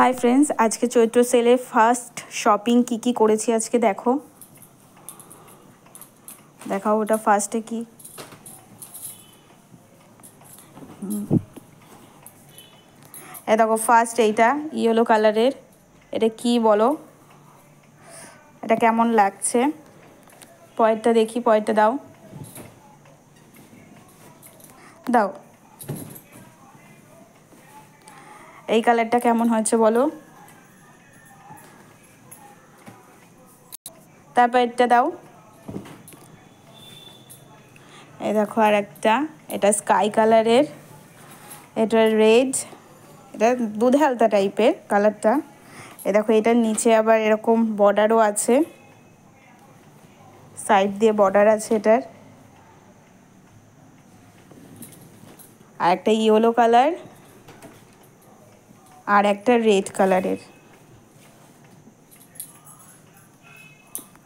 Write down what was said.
hi friends, आज के Chaitra सेले first shopping की करेছি आज के देखो देखाओ ওটা ফার্স্টে কি এই দেখো ফার্স্ট এইটা ইয়েলো কালারের এটা কি বলো এটা কেমন লাগছে পয়েরটা দেখি পয়েরটা দাও দাও এই কালারটা কেমন হয়েছে বলো তারপর এটা দাও এই দেখো আর একটা এটা স্কাই কালারের এটা রেড এটা দুধ হালতা টাইপের কালারটা এই দেখো এটার নিচে আবার এরকম বর্ডারও আছে সাইড দিয়ে বর্ডার আছে এটার আর একটা ইয়েলো কালার আর একটা রেড কালারের